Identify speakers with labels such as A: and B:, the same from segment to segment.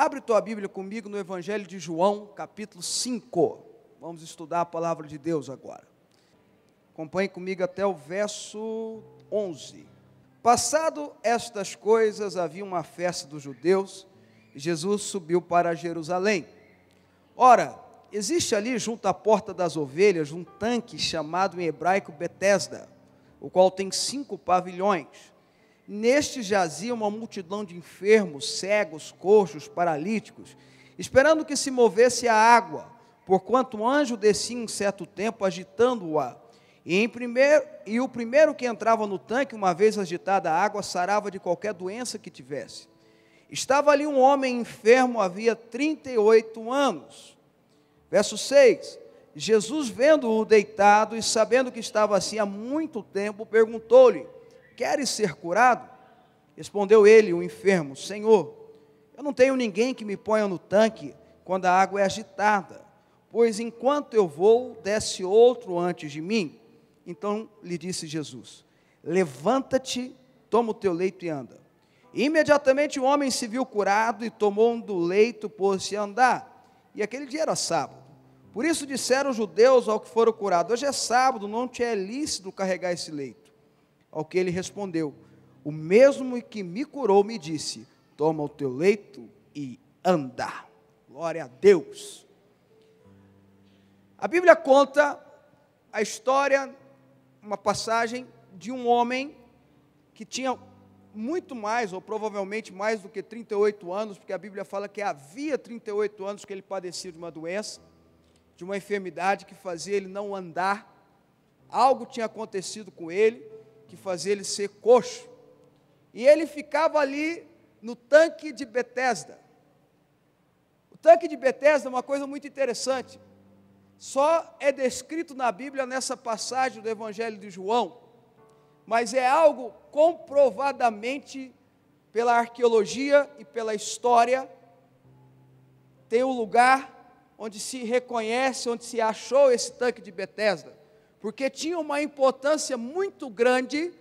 A: Abre tua Bíblia comigo no Evangelho de João, capítulo 5. Vamos estudar a palavra de Deus agora. Acompanhe comigo até o verso 11. Passado estas coisas, havia uma festa dos judeus, e Jesus subiu para Jerusalém. Ora, existe ali junto à porta das ovelhas um tanque chamado em hebraico Betesda, o qual tem 5 pavilhões. Neste jazia uma multidão de enfermos, cegos, coxos, paralíticos, esperando que se movesse a água, porquanto um anjo descia em certo tempo agitando-a. E o primeiro que entrava no tanque, uma vez agitada a água, sarava de qualquer doença que tivesse. Estava ali um homem enfermo, havia 38 anos. Verso 6, Jesus vendo-o deitado e sabendo que estava assim há muito tempo, perguntou-lhe: queres ser curado? Respondeu ele, o enfermo: Senhor, eu não tenho ninguém que me ponha no tanque quando a água é agitada, pois enquanto eu vou, desce outro antes de mim. Então lhe disse Jesus: levanta-te, toma o teu leito e anda. E imediatamente o homem se viu curado e tomou do leito, pôs-se a andar. E aquele dia era sábado. Por isso disseram os judeus ao que foram curados: hoje é sábado, não te é lícito carregar esse leito. Ao que ele respondeu: o mesmo que me curou me disse: toma o teu leito e anda. Glória a Deus. A Bíblia conta a história, uma passagem de um homem que tinha muito mais, ou provavelmente mais do que 38 anos, porque a Bíblia fala que havia 38 anos que ele padecia de uma doença, de uma enfermidade que fazia ele não andar. Algo tinha acontecido com ele, que fazia ele ser coxo. E ele ficava ali no tanque de Betesda. O tanque de Betesda é uma coisa muito interessante. Só é descrito na Bíblia nessa passagem do Evangelho de João, mas é algo comprovadamente pela arqueologia e pela história. Tem um lugar onde se reconhece, onde se achou esse tanque de Betesda, porque tinha uma importância muito grande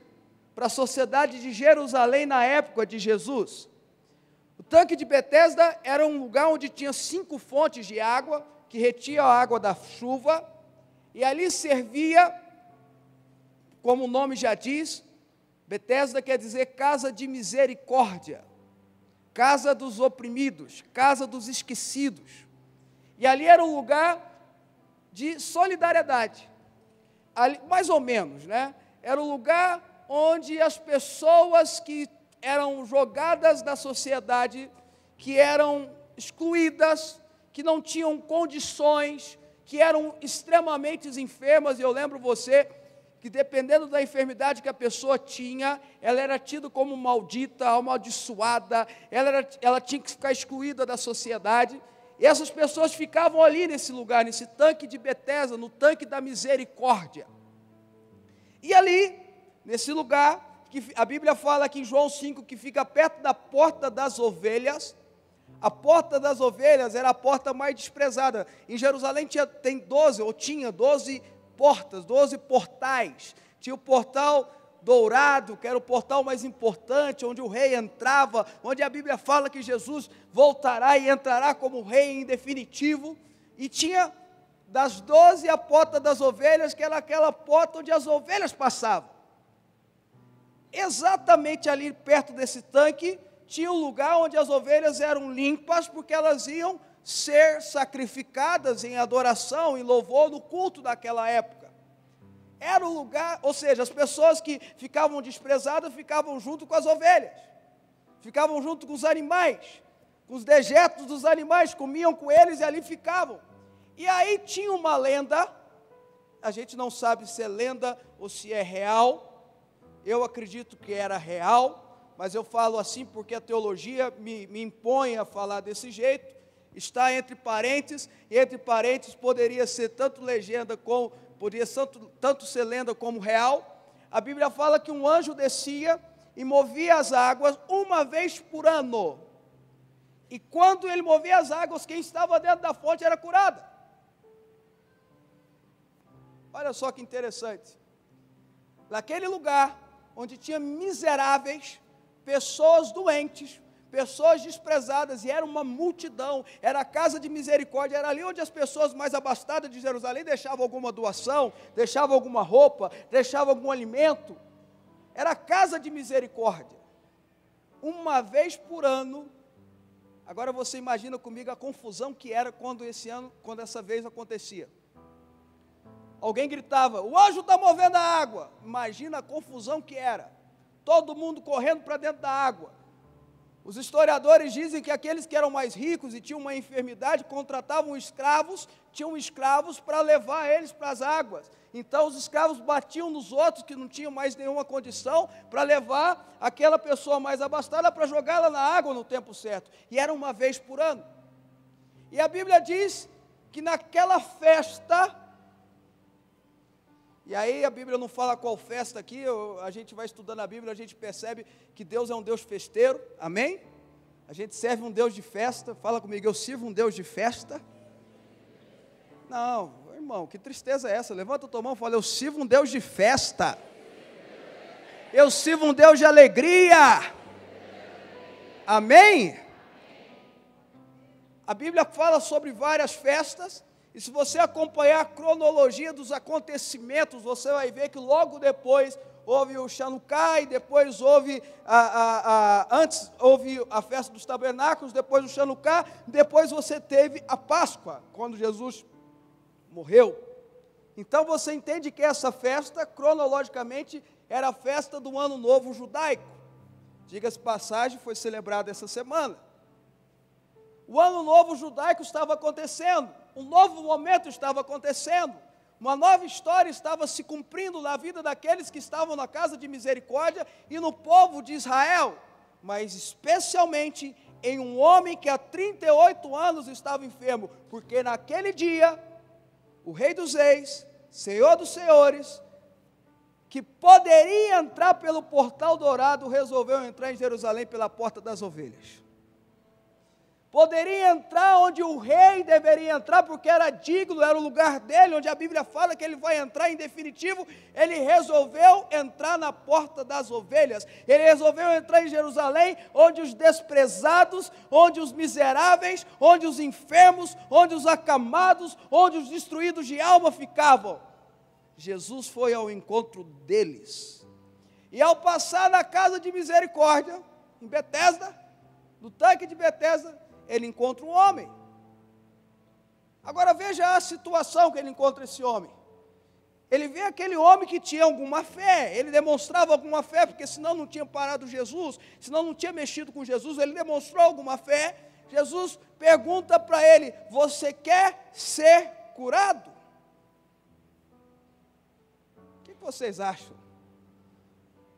A: para a sociedade de Jerusalém na época de Jesus. O tanque de Betesda era um lugar onde tinha 5 fontes de água, que retinham a água da chuva, e ali servia, como o nome já diz, Betesda quer dizer casa de misericórdia, casa dos oprimidos, casa dos esquecidos. E ali era um lugar de solidariedade, ali, mais ou menos, né? Era um lugar onde as pessoas que eram jogadas da sociedade, que eram excluídas, que não tinham condições, que eram extremamente enfermas. E eu lembro você que, dependendo da enfermidade que a pessoa tinha, ela era tida como maldita, amaldiçoada, ela tinha que ficar excluída da sociedade. E essas pessoas ficavam ali nesse lugar, nesse tanque de Betesda, no tanque da misericórdia. E ali, nesse lugar, que a Bíblia fala aqui em João 5, que fica perto da porta das ovelhas. A porta das ovelhas era a porta mais desprezada. Em Jerusalém tinha 12 portas, 12 portais. Tinha o portal dourado, que era o portal mais importante, onde o rei entrava, onde a Bíblia fala que Jesus voltará e entrará como rei em definitivo. E tinha das 12 a porta das ovelhas, que era aquela porta onde as ovelhas passavam. Exatamente ali perto desse tanque, tinha um lugar onde as ovelhas eram limpas, porque elas iam ser sacrificadas em adoração, em louvor, no culto daquela época. Era o lugar, ou seja, as pessoas que ficavam desprezadas ficavam junto com as ovelhas, ficavam junto com os animais, com os dejetos dos animais, comiam com eles e ali ficavam. E aí tinha uma lenda, a gente não sabe se é lenda ou se é real. Eu acredito que era real, mas eu falo assim porque a teologia me impõe a falar desse jeito. Está entre parênteses, e entre parênteses poderia ser tanto legenda como, poderia tanto ser lenda como real. A Bíblia fala que um anjo descia e movia as águas uma vez por ano. E quando ele movia as águas, quem estava dentro da fonte era curada. Olha só que interessante. Naquele lugar onde tinha miseráveis, pessoas doentes, pessoas desprezadas, e era uma multidão, era a casa de misericórdia, era ali onde as pessoas mais abastadas de Jerusalém deixavam alguma doação, deixavam alguma roupa, deixavam algum alimento, era a casa de misericórdia. Uma vez por ano, agora você imagina comigo a confusão que era quando essa vez acontecia. Alguém gritava, o anjo está movendo a água, imagina a confusão que era, todo mundo correndo para dentro da água. Os historiadores dizem que aqueles que eram mais ricos e tinham uma enfermidade, contratavam escravos, tinham escravos para levar eles para as águas. Então os escravos batiam nos outros que não tinham mais nenhuma condição, para levar aquela pessoa mais abastada para jogá-la na água no tempo certo. E era uma vez por ano. E a Bíblia diz que naquela festa, e aí a Bíblia não fala qual festa aqui, a gente vai estudando a Bíblia, a gente percebe que Deus é um Deus festeiro, amém? A gente serve um Deus de festa, fala comigo, eu sirvo um Deus de festa? Não, irmão, que tristeza é essa? Levanta a tua mão e fala, eu sirvo um Deus de festa, eu sirvo um Deus de alegria, amém? A Bíblia fala sobre várias festas, e se você acompanhar a cronologia dos acontecimentos, você vai ver que logo depois houve o Chanuká, e depois houve, antes houve a festa dos tabernáculos, depois o Chanuká, depois você teve a Páscoa, quando Jesus morreu. Então você entende que essa festa, cronologicamente, era a festa do Ano Novo Judaico. Diga-se de passagem, foi celebrada essa semana. O Ano Novo Judaico estava acontecendo, um novo momento estava acontecendo, uma nova história estava se cumprindo na vida daqueles que estavam na casa de misericórdia e no povo de Israel, mas especialmente em um homem que há 38 anos estava enfermo, porque naquele dia, o Rei dos Reis, Senhor dos Senhores, que poderia entrar pelo portal dourado, resolveu entrar em Jerusalém pela porta das ovelhas. Poderia entrar onde o rei deveria entrar, porque era digno, era o lugar dele, onde a Bíblia fala que ele vai entrar em definitivo. Ele resolveu entrar na porta das ovelhas, ele resolveu entrar em Jerusalém, onde os desprezados, onde os miseráveis, onde os enfermos, onde os acamados, onde os destruídos de alma ficavam. Jesus foi ao encontro deles, e ao passar na casa de misericórdia, em Betesda, no tanque de Betesda, ele encontra um homem. Agora veja a situação que ele encontra esse homem. Ele vê aquele homem que tinha alguma fé, ele demonstrava alguma fé, porque senão não tinha parado Jesus, senão não tinha mexido com Jesus, ele demonstrou alguma fé. Jesus pergunta para ele, você quer ser curado? O que vocês acham?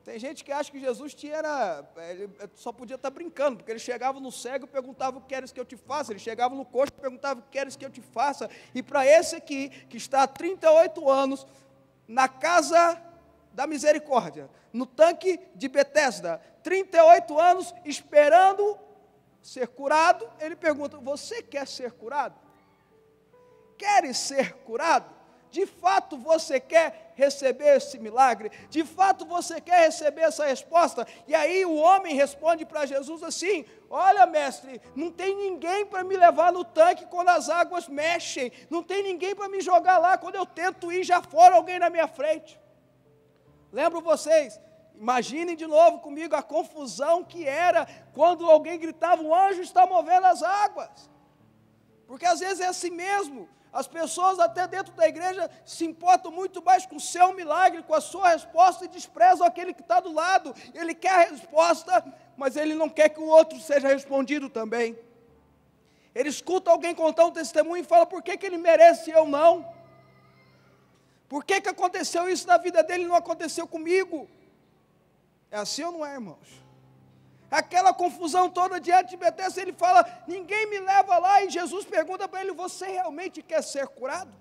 A: Tem gente que acha que Jesus ele só podia estar brincando, porque ele chegava no cego e perguntava, o que queres que eu te faça? Ele chegava no coxo e perguntava, o que queres que eu te faça? E para esse aqui, que está há 38 anos, na casa da misericórdia, no tanque de Betesda, 38 anos esperando ser curado, ele pergunta, você quer ser curado? Queres ser curado? De fato você quer receber esse milagre? De fato você quer receber essa resposta? E aí o homem responde para Jesus assim, olha mestre, não tem ninguém para me levar no tanque quando as águas mexem, não tem ninguém para me jogar lá, quando eu tento ir já fora alguém na minha frente. Lembro vocês, imaginem de novo comigo a confusão que era quando alguém gritava, o anjo está movendo as águas. Porque às vezes é assim mesmo. As pessoas até dentro da igreja se importam muito mais com o seu milagre, com a sua resposta, e desprezam aquele que está do lado. Ele quer a resposta, mas ele não quer que o outro seja respondido também. Ele escuta alguém contar um testemunho e fala, por que ele merece e eu não? Por que aconteceu isso na vida dele e não aconteceu comigo? É assim ou não é, irmãos? Aquela confusão toda diante de Betesda, ele fala, ninguém me leva lá, e Jesus pergunta para ele, você realmente quer ser curado?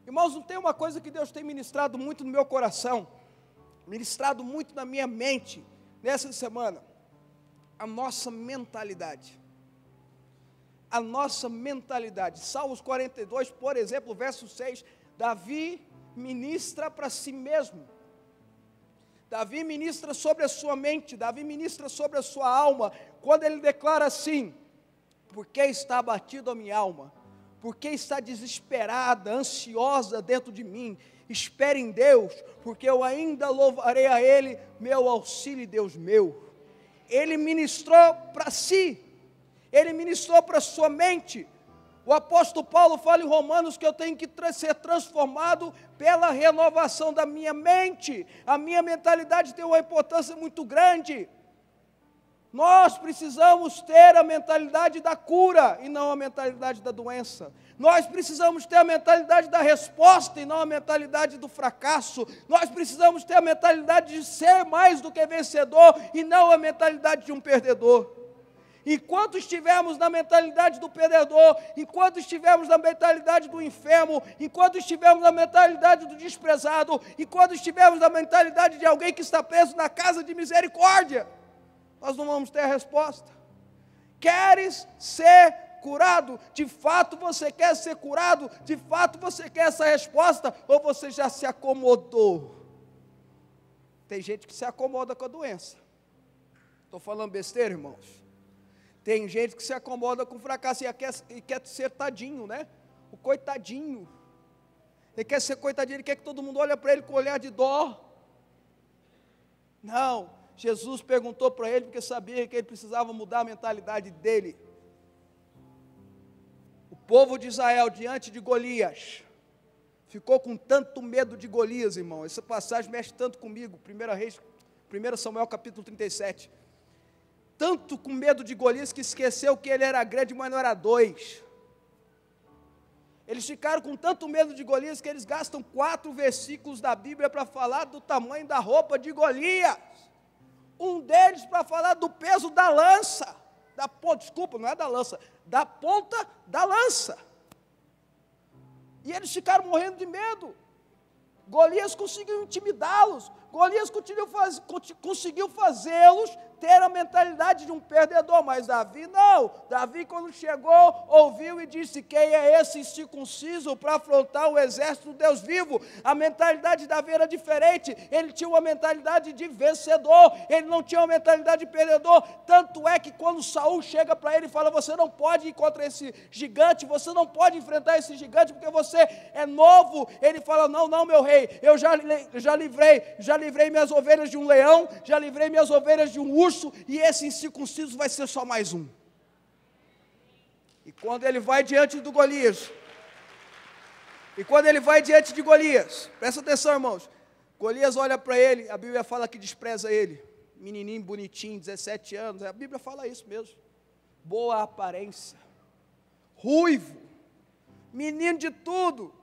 A: Irmãos, não tem uma coisa que Deus tem ministrado muito no meu coração, ministrado muito na minha mente, nessa semana, a nossa mentalidade. A nossa mentalidade. Salmos 42, por exemplo, verso 6, Davi ministra para si mesmo. Davi ministra sobre a sua mente, Davi ministra sobre a sua alma, quando ele declara assim: por que está abatido a minha alma? Por que está desesperada, ansiosa dentro de mim? Espere em Deus, porque eu ainda louvarei a Ele, meu auxílio e Deus meu. Ele ministrou para si, ele ministrou para a sua mente. O apóstolo Paulo fala em Romanos que eu tenho que ser transformado pela renovação da minha mente. A minha mentalidade tem uma importância muito grande. Nós precisamos ter a mentalidade da cura e não a mentalidade da doença. Nós precisamos ter a mentalidade da resposta e não a mentalidade do fracasso. Nós precisamos ter a mentalidade de ser mais do que vencedor e não a mentalidade de um perdedor. Enquanto estivermos na mentalidade do perdedor, enquanto estivermos na mentalidade do enfermo, enquanto estivermos na mentalidade do desprezado, enquanto estivermos na mentalidade de alguém que está preso na casa de misericórdia, nós não vamos ter a resposta. Queres ser curado? De fato você quer ser curado? De fato você quer essa resposta? Ou você já se acomodou? Tem gente que se acomoda com a doença. Estou falando besteira, irmãos? Tem gente que se acomoda com o fracasso e quer ser tadinho, né? O coitadinho. Ele quer ser coitadinho, ele quer que todo mundo olhe para ele com olhar de dó. Não, Jesus perguntou para ele porque sabia que ele precisava mudar a mentalidade dele. O povo de Israel, diante de Golias, ficou com tanto medo de Golias, irmão. Essa passagem mexe tanto comigo. 1 Samuel capítulo 37. Tanto com medo de Golias que esqueceu que ele era grande, mas não era dois. Eles ficaram com tanto medo de Golias que eles gastam 4 versículos da Bíblia para falar do tamanho da roupa de Golias. Um deles para falar do peso da lança. Não é da lança, da ponta da lança. E eles ficaram morrendo de medo. Golias conseguiu intimidá-los. Golias conseguiu fazê-los ter a mentalidade de um perdedor, mas Davi não. Davi, quando chegou, ouviu e disse: quem é esse incircunciso para afrontar o exército do Deus vivo? A mentalidade de Davi era diferente. Ele tinha uma mentalidade de vencedor, ele não tinha uma mentalidade de perdedor. Tanto é que quando Saul chega para ele e fala: você não pode ir contra esse gigante, você não pode enfrentar esse gigante porque você é novo. Ele fala: não, meu rei, eu já livrei minhas ovelhas de um leão, já livrei minhas ovelhas de um urso, e esse incircunciso vai ser só mais um. E quando ele vai diante de Golias, presta atenção, irmãos, Golias olha para ele, a Bíblia fala que despreza ele, menininho bonitinho, 17 anos, a Bíblia fala isso mesmo, boa aparência, ruivo, menino de tudo.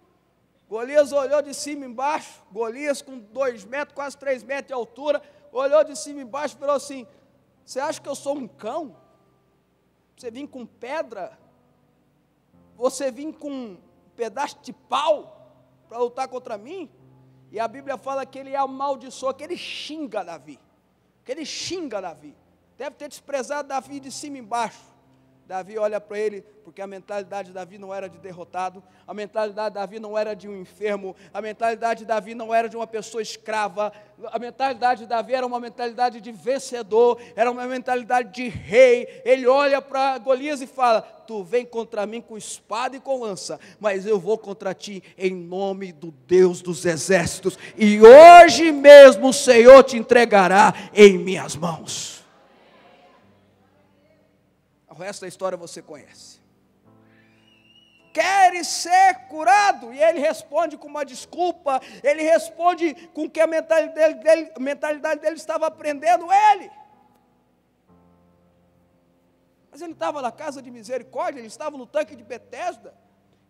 A: Golias olhou de cima e embaixo, Golias com 2 metros, quase 3 metros de altura, olhou de cima e embaixo e falou assim: você acha que eu sou um cão? Você vem com pedra? Você vem com um pedaço de pau para lutar contra mim? E a Bíblia fala que ele amaldiçoa, que ele xinga Davi. Deve ter desprezado Davi de cima e embaixo. Davi olha para ele, porque a mentalidade de Davi não era de derrotado, a mentalidade de Davi não era de um enfermo, a mentalidade de Davi não era de uma pessoa escrava, a mentalidade de Davi era uma mentalidade de vencedor, era uma mentalidade de rei. Ele olha para Golias e fala: tu vem contra mim com espada e com lança, mas eu vou contra ti em nome do Deus dos exércitos, e hoje mesmo o Senhor te entregará em minhas mãos. O resto da história você conhece. Queres ser curado? E ele responde com uma desculpa, ele responde com que a mentalidade dele estava prendendo ele. Mas ele estava na casa de misericórdia, ele estava no tanque de Betesda,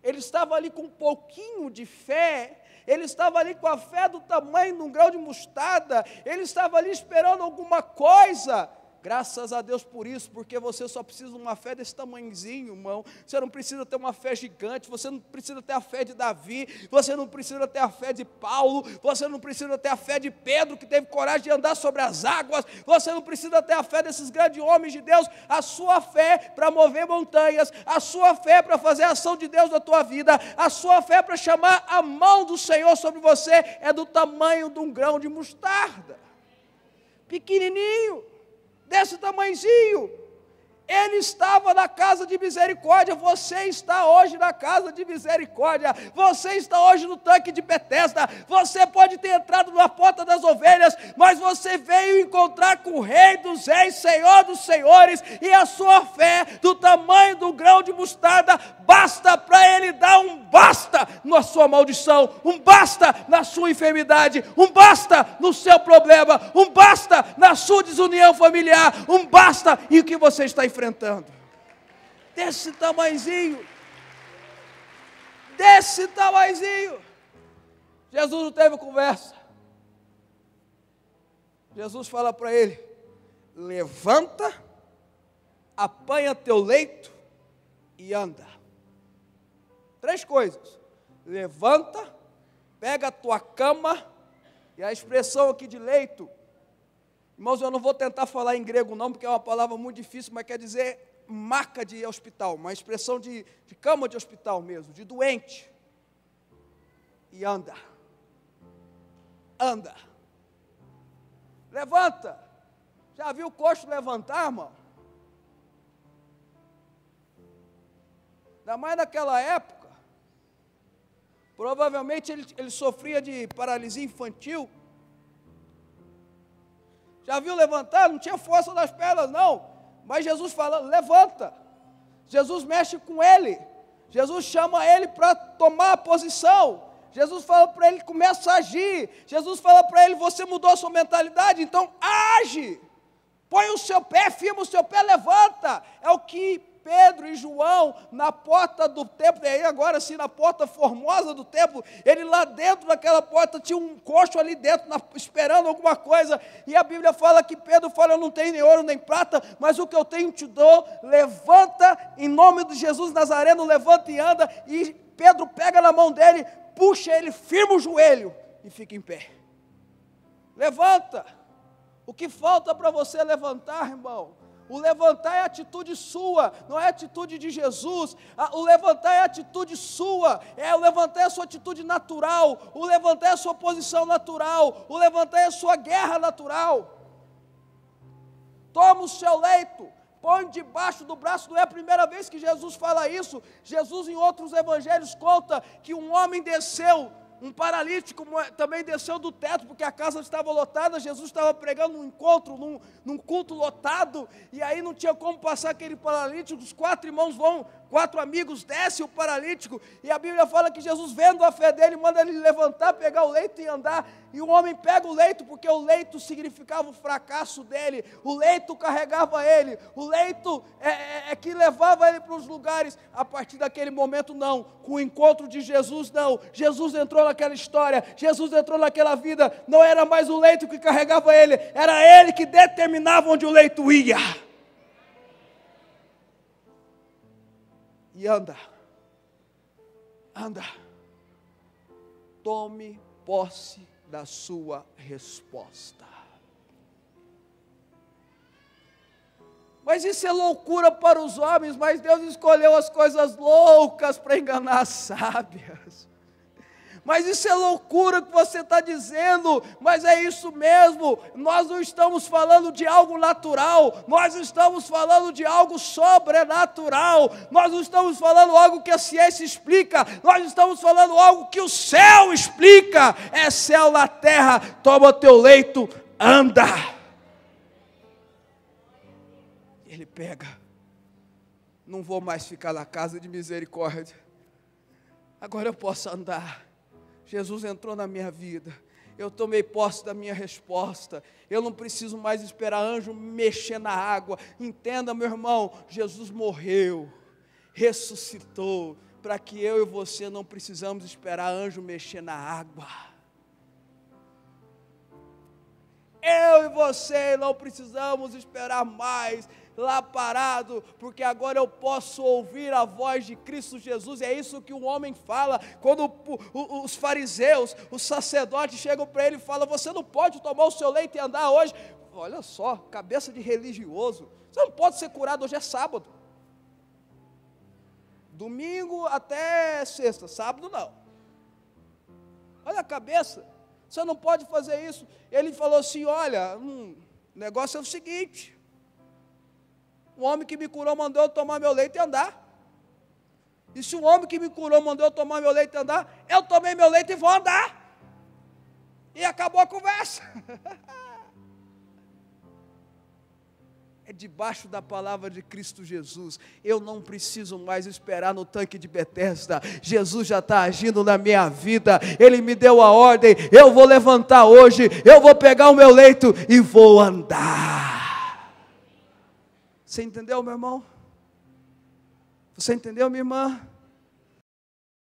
A: ele estava ali com um pouquinho de fé, ele estava ali com a fé do tamanho de um grão de mostarda, ele estava ali esperando alguma coisa. Graças a Deus por isso, porque você só precisa de uma fé desse tamanhozinho, irmão. Você não precisa ter uma fé gigante, você não precisa ter a fé de Davi, você não precisa ter a fé de Paulo, você não precisa ter a fé de Pedro, que teve coragem de andar sobre as águas, você não precisa ter a fé desses grandes homens de Deus. A sua fé para mover montanhas, a sua fé para fazer a ação de Deus na tua vida, a sua fé para chamar a mão do Senhor sobre você é do tamanho de um grão de mostarda. pequenininho, desse tamanhozinho. Ele estava na casa de misericórdia, você está hoje na casa de misericórdia, você está hoje no tanque de Betesda, você pode ter entrado na porta das ovelhas, mas você veio encontrar com o Rei dos Reis, Senhor dos Senhores, e a sua fé, do tamanho do grão de mostarda, basta para Ele dar um basta na sua maldição, um basta na sua enfermidade, um basta no seu problema, um basta na sua desunião familiar, um basta em o que você está enfrentando. Desse tamanhozinho. Jesus não teve conversa. Jesus fala para ele: levanta, apanha teu leito e anda. 3 coisas: levanta, pega a tua cama, e a expressão aqui de leito, irmãos, eu não vou tentar falar em grego não, porque é uma palavra muito difícil, mas quer dizer maca de hospital, uma expressão de cama de hospital mesmo, de doente. E anda. Levanta. Já viu o coxo levantar, irmão? Ainda mais naquela época, provavelmente ele sofria de paralisia infantil. Já viu levantar? Não tinha força nas pernas não, mas Jesus fala, levanta. Jesus mexe com ele, Jesus chama ele para tomar a posição, Jesus fala para ele, começa a agir, Jesus fala para ele, você mudou a sua mentalidade, então age, põe o seu pé, firma o seu pé, levanta. É o que Pedro e João, na porta do templo, e aí agora sim, na porta formosa do templo, ele lá dentro daquela porta, tinha um coxo ali dentro, esperando alguma coisa, e a Bíblia fala que Pedro fala, eu não tenho nem ouro nem prata, mas o que eu tenho te dou, levanta, em nome de Jesus Nazareno, levanta e anda, e Pedro pega na mão dele, puxa ele, firma o joelho, e fica em pé. Levanta. O que falta para você levantar, irmão? O levantar é atitude sua, não é atitude de Jesus. O levantar é atitude sua, o levantar é a sua atitude natural, o levantar é a sua posição natural, o levantar é a sua guerra natural. Toma o seu leito, põe debaixo do braço, não é a primeira vez que Jesus fala isso. Jesus em outros evangelhos conta que um homem desceu, um paralítico também desceu do teto, porque a casa estava lotada, Jesus estava pregando um encontro, num culto lotado, e aí não tinha como passar aquele paralítico, os 4 irmãos vão, 4 amigos, desce o paralítico, e a Bíblia fala que Jesus, vendo a fé dele, manda ele levantar, pegar o leito e andar, e o homem pega o leito, porque o leito significava o fracasso dele, o leito carregava ele, o leito é que levava ele para os lugares. A partir daquele momento não, com o encontro de Jesus não, Jesus entrou naquela história, Jesus entrou naquela vida, não era mais o leito que carregava ele, era ele que determinava onde o leito ia. E anda, tome posse da sua resposta. Mas isso é loucura para os homens, mas Deus escolheu as coisas loucas para enganar as sábias. Mas isso é loucura que você está dizendo, mas é isso mesmo. Nós não estamos falando de algo natural, nós estamos falando de algo sobrenatural, nós não estamos falando algo que a ciência explica, nós estamos falando algo que o céu explica. É céu na terra, toma teu leito, anda. Ele pega, não vou mais ficar na casa de misericórdia, agora eu posso andar. Jesus entrou na minha vida, eu tomei posse da minha resposta, eu não preciso mais esperar anjo mexer na água. Entenda, meu irmão, Jesus morreu, ressuscitou, para que eu e você não precisamos esperar anjo mexer na água. Eu e você não precisamos esperar mais lá parado, porque agora eu posso ouvir a voz de Cristo Jesus. É isso que o homem fala, quando os fariseus, os sacerdotes chegam para ele e falam, você não pode tomar o seu leito e andar hoje. Olha só, cabeça de religioso, você não pode ser curado, hoje é sábado, domingo até sexta, sábado não. Olha a cabeça, você não pode fazer isso. Ele falou assim, olha, O negócio é o seguinte: o homem que me curou mandou eu tomar meu leite e andar. E se o homem que me curou mandou eu tomar meu leite e andar, eu tomei meu leite e vou andar. E acabou a conversa. É debaixo da palavra de Cristo Jesus. Eu não preciso mais esperar no tanque de Betesda. Jesus já está agindo na minha vida. Ele me deu a ordem. Eu vou levantar hoje. Eu vou pegar o meu leito e vou andar. Você entendeu, meu irmão? Você entendeu, minha irmã?